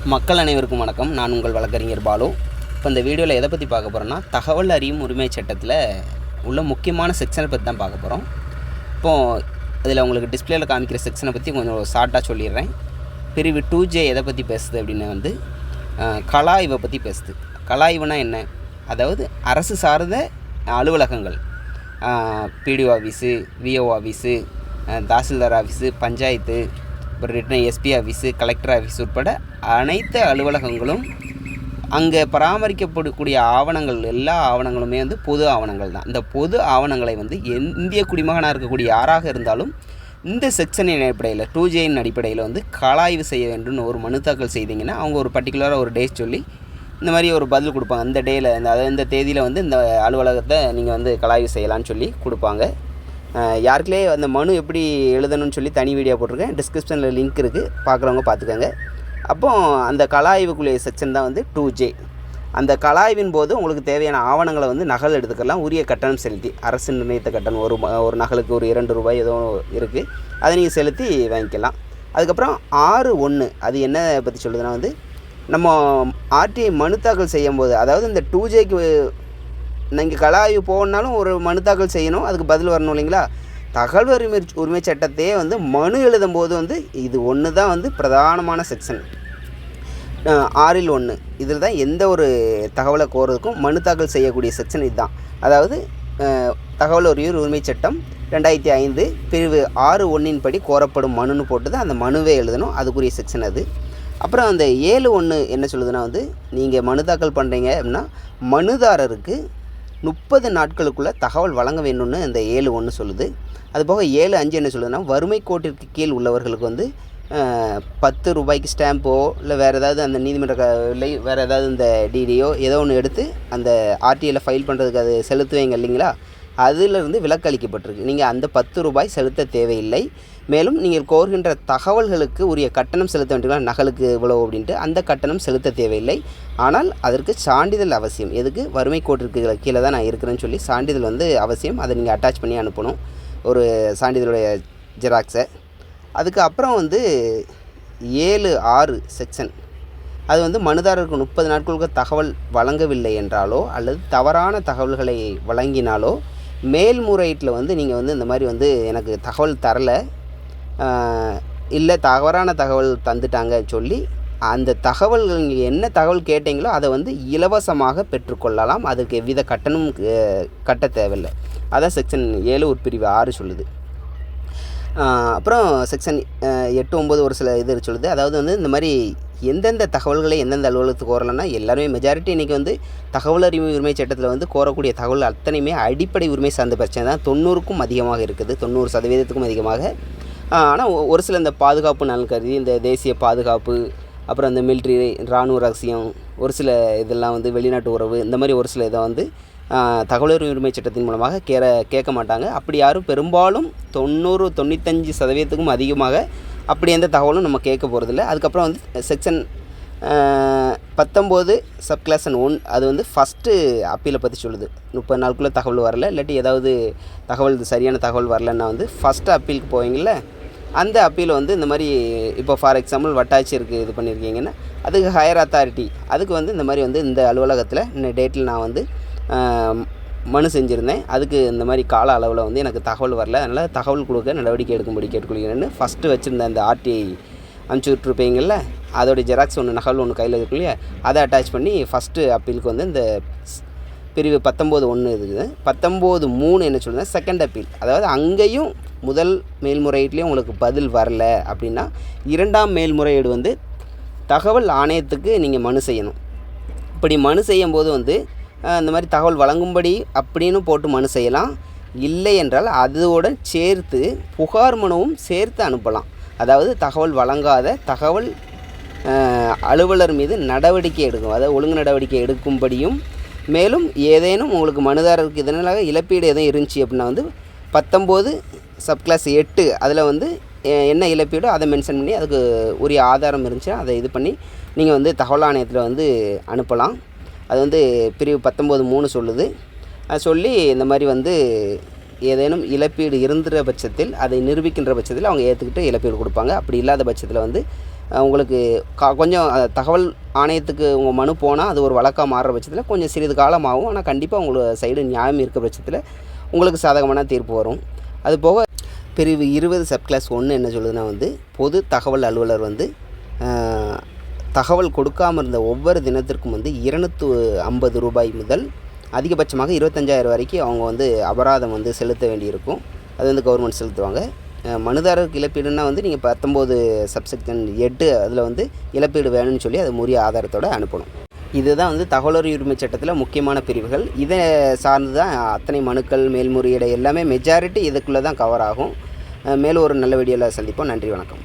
மக்கள் அனைவருக்கும் வணக்கம். நான் உங்கள் வழக்கறிஞர் பாலு. இப்போ இந்த வீடியோவில் எதை பற்றி பார்க்க போகிறோன்னா, தகவல் அறியும் உரிமை சட்டத்தில் உள்ள முக்கியமான செக்ஷனை பற்றி தான் பார்க்க போகிறோம். இப்போது இதில் உங்களுக்கு டிஸ்பிளேயில் காமிக்கிற செக்ஷனை பற்றி கொஞ்சம் ஷார்ட்டாக சொல்லிடுறேன். பிரிவு 2J எதை பற்றி பேசுது அப்படின்னு கலாய்வை பற்றி பேசுது. கலாய்வுனா என்ன? அதாவது அரசு சார்ந்த அலுவலகங்கள், BDO office, VO office, tahsildar office, panchayat, அப்புறம் ரிட்டன் எஸ்பி ஆஃபீஸு, கலெக்டர் ஆஃபீஸ் உட்பட அனைத்து அலுவலகங்களும் அங்கே பராமரிக்கப்படக்கூடிய ஆவணங்கள், எல்லா ஆவணங்களுமே பொது ஆவணங்கள் தான். இந்த பொது ஆவணங்களை இந்திய குடிமகனாக இருக்கக்கூடிய யாராக இருந்தாலும் இந்த செக்ஷனின் அடிப்படையில் 2Jயின் அடிப்படையில் கலாய்வு செய்ய வேண்டும்னு ஒரு மனு தாக்கல் செய்தீங்கன்னா அவங்க ஒரு பர்டிகுலராக ஒரு டேட் சொல்லி இந்த மாதிரி ஒரு பதில் கொடுப்பாங்க. இந்த டேயில் அதாவது இந்த தேதியில் இந்த அலுவலகத்தை நீங்கள் கலாய்வு செய்யலான்னு சொல்லி கொடுப்பாங்க. யாருக்குள்ளே அந்த மனு எப்படி எழுதணும்னு சொல்லி தனி வீடியோ போட்டிருக்கேன், டிஸ்கிரிப்ஷனில் லிங்க் இருக்குது, பார்க்குறவங்க பார்த்துக்கோங்க. அப்போது அந்த கலாய்வுக்குரிய செக்ஷன் தான் 2J. அந்த கலாய்வின் போது உங்களுக்கு தேவையான ஆவணங்களை நகல் எடுத்துக்கலாம், உரிய கட்டணம் செலுத்தி. அரசு நிர்ணயித்த கட்டணம் ஒரு நகலுக்கு ஒரு 2 ரூபாய் ஏதோ இருக்குது, அதை நீங்கள் செலுத்தி வாங்கிக்கலாம். அதுக்கப்புறம் 6(1) அது என்ன பற்றி சொல்லுதுன்னா, நம்ம ஆர்டிஐ மனு தாக்கல் செய்யும் போது, அதாவது இந்த 2Jக்கு நீங்கள் கலாய்வு போகணுன்னாலும் ஒரு மனு தாக்கல் செய்யணும், அதுக்கு பதில் வரணும் இல்லைங்களா? தகவல் உரிமை சட்டத்தையே மனு எழுதும் போது இது ஒன்று தான் பிரதானமான செக்ஷன். 6(1) இதில் தான் எந்த ஒரு தகவலை கோருறதுக்கும் மனு தாக்கல் செய்யக்கூடிய செக்ஷன் இதுதான். அதாவது தகவல் உரிமை சட்டம் 2005 பிரிவு 6(1) படி கோரப்படும் மனுன்னு போட்டு தான் அந்த மனுவே எழுதணும், அதுக்குரிய செக்ஷன் அது. அப்புறம் அந்த 7(1) என்ன சொல்லுதுன்னா, நீங்கள் மனு தாக்கல் பண்ணுறீங்க அப்படின்னா மனுதாரருக்கு 30 நாட்களுக்குள்ளே தகவல் வழங்க வேண்டும்னு இந்த 7(1) சொல்லுது. அதுபோக 7(5) என்ன சொல்லுதுன்னா, வறுமை கோட்டிற்கு கீழ் உள்ளவர்களுக்கு 10 ரூபாய்க்கு ஸ்டாம்போ இல்லை வேறு ஏதாவது அந்த நீதிமன்ற இல்லை வேறு ஏதாவது இந்த டிடியோ ஏதோ ஒன்று எடுத்து அந்த ஆர்டிஐயில் ஃபைல் பண்ணுறதுக்கு அது செலுத்துவீங்க இல்லைங்களா, அதிலிருந்து விலக்கு அளிக்கப்பட்டிருக்கு. நீங்கள் அந்த 10 ரூபாய் செலுத்த தேவையில்லை. மேலும் நீங்கள் கோருகின்ற தகவல்களுக்கு உரிய கட்டணம் செலுத்த வேண்டியது, நகலுக்கு இவ்வளவு அப்படின்ட்டு அந்த கட்டணம் செலுத்த தேவையில்லை. ஆனால் அதற்கு சான்றிதழ் அவசியம். எதுக்கு? வறுமை கோட்டிற்கு கீழே தான் நான் இருக்கிறேன்னு சொல்லி சான்றிதழ் அவசியம். அதை நீங்கள் அட்டாச் பண்ணி அனுப்பணும், ஒரு சான்றிதழுடைய ஜெராக்ஸை. அதுக்கு அப்புறம் 7(6) செக்ஷன் அது மனுதாரருக்கு 30 நாட்களுக்கு தகவல் வழங்கவில்லை என்றாலோ அல்லது தவறான தகவல்களை வழங்கினாலோ மேல்முறையீட்டில் நீங்கள் இந்த மாதிரி எனக்கு தகவல் தரலை, இல்லை தவறான தகவல் தந்துட்டாங்க சொல்லி அந்த தகவல்கள் நீங்கள் என்ன தகவல் கேட்டீங்களோ அதை இலவசமாக பெற்றுக்கொள்ளலாம். அதுக்கு எவ்வித கட்டணமும் கட்ட தேவையில்லை. அதான் செக்ஷன் 7 உட்பிரிவு 6 சொல்லுது. அப்புறம் செக்ஷன் 8, 9 ஒரு சில இது சொல்லுது. அதாவது இந்த மாதிரி எந்தெந்த தகவல்களை எந்தெந்த அலுவலகத்துக்கு கோரலைன்னா, எல்லாருமே மெஜாரிட்டி இன்றைக்கி தகவல் அறிவு உரிமை சட்டத்தில் கோரக்கூடிய தகவல் அத்தனையுமே அடிப்படை உரிமை சார்ந்த பிரச்சனை தான். 90க்கும் அதிகமாக இருக்குது, 90% அதிகமாக. ஆனால் ஒரு சில இந்த பாதுகாப்பு நலன் கருதி, இந்த தேசிய பாதுகாப்பு, அப்புறம் இந்த மிலிட்ரி, இராணுவ ரகசியம், ஒரு சில இதெல்லாம் வெளிநாட்டு உறவு, இந்த மாதிரி ஒரு சில இதை தகவல் உரிமை சட்டத்தின் மூலமாக கேட்க மாட்டாங்க. அப்படி யாரும் பெரும்பாலும் 90-95% அதிகமாக அப்படி எந்த தகவலும் நம்ம கேட்க போகிறதில்ல. அதுக்கப்புறம் செக்ஷன் 19 சப்கிளாசன் 1 அது ஃபஸ்ட்டு அப்பீலை பற்றி சொல்லுது. 30 நாளுக்குள்ளே தகவல் வரல, இல்லாட்டி ஏதாவது தகவல் சரியான தகவல் வரலன்னா ஃபஸ்ட்டு அப்பீலுக்கு போவீங்கள, அந்த அப்பீல் இந்த மாதிரி இப்போ ஃபார் எக்ஸாம்பிள் வட்டாட்சியருக்கு இது பண்ணியிருக்கீங்கன்னா அதுக்கு ஹையர் அத்தாரிட்டி, அதுக்கு இந்த மாதிரி இந்த அலுவலகத்தில் இந்த டேட்டில் நான் மனு செஞ்சுருந்தேன், அதுக்கு இந்த மாதிரி கால அளவில் எனக்கு தகவல் வரல, அதனால் தகவல் கொடுக்க நடவடிக்கை எடுக்கும்படி கேட்டுக்கொள்கிறேன்னு ஃபஸ்ட்டு வச்சுருந்த அந்த ஆர்டிஐ அனுப்பிச்சி விட்ருப்பீங்கள்ல, அதோடைய ஜெராக்ஸ் நகல் கையில் இருக்கும் இல்லையா, அதை அட்டாச் பண்ணி ஃபஸ்ட்டு அப்பீலுக்கு இந்த பிரிவு 19(1) இருக்குது. 19(3) என்ன சொல்லுதுன்னா, செகண்ட் அப்பீல். அதாவது அங்கேயும் முதல் மேல்முறையீட்லேயும் உங்களுக்கு பதில் வரல அப்படின்னா 2ஆம் மேல்முறையீடு தகவல் ஆணையத்துக்கு நீங்கள் மனு செய்யணும். இப்படி மனு செய்யும்போது இந்த மாதிரி தகவல் வழங்கும்படி அப்படின்னு போட்டு மனு செய்யலாம். இல்லை என்றால் அதோடு சேர்த்து புகார் மனுவும் சேர்த்து அனுப்பலாம். அதாவது தகவல் வழங்காத தகவல் அலுவலர் மீது நடவடிக்கை எடுக்கும், அதாவது ஒழுங்கு நடவடிக்கை எடுக்கும்படியும், மேலும் ஏதேனும் உங்களுக்கு மனுதாரருக்கு இதனால இழப்பீடு எதுவும் இருந்துச்சு அப்படின்னா 19 சப்கிளாஸ் 8 அதில் என்ன இழப்பீடோ அதை மென்ஷன் பண்ணி அதுக்கு உரிய ஆதாரம் இருந்துச்சுன்னா அதை இது பண்ணி நீங்கள் தகவல் ஆணையத்தில் அனுப்பலாம். அது பிரிவு 19(3) சொல்லுது. சொல்லி இந்த மாதிரி ஏதேனும் இழப்பீடு இருந்துற பட்சத்தில் அதை நிரூபிக்கின்ற பட்சத்தில் அவங்க ஏற்றுக்கிட்டு இழப்பீடு கொடுப்பாங்க. அப்படி இல்லாத பட்சத்தில் வந்து உங்களுக்கு கொஞ்சம் தகவல் ஆணையத்துக்கு உங்கள் மனு போனால் அது ஒரு வழக்காக மாறுற பட்சத்தில் கொஞ்சம் சிறிது காலம் ஆகும். ஆனால் கண்டிப்பாக உங்களோட சைடு நியாயம் இருக்க பட்சத்தில் உங்களுக்கு சாதகமான தீர்ப்பு வரும். அதுபோக பிரிவு 20 சப்கிளாஸ் 1 என்ன சொல்லுதுன்னா வந்து பொது தகவல் அலுவலர் வந்து தகவல் கொடுக்காமல் இருந்த ஒவ்வொரு தினத்திற்கும் வந்து 250 ரூபாய் முதல் அதிகபட்சமாக 25,000 வரைக்கும் அவங்க வந்து அபராதம் வந்து செலுத்த வேண்டியிருக்கும். அது வந்து கவர்மெண்ட் செலுத்துவாங்க. மனுதாரருக்கு இழப்பீடுன்னா வந்து நீங்கள் 19 சப்செக்ஷன் 8 அதில் வந்து இழப்பீடு வேணும்னு சொல்லி அது உரிய ஆதாரத்தோடு அனுப்பணும். இதுதான் வந்து தகவல் உரிமை சட்டத்தில் முக்கியமான பிரிவுகள். இதை சார்ந்து தான் அத்தனை மனுக்கள், மேல்முறையீடு எல்லாமே மெஜாரிட்டி இதுக்குள்ளே தான் கவர் ஆகும். மேலும் ஒரு நல்ல வீடியோவில் சந்திப்போம். நன்றி, வணக்கம்.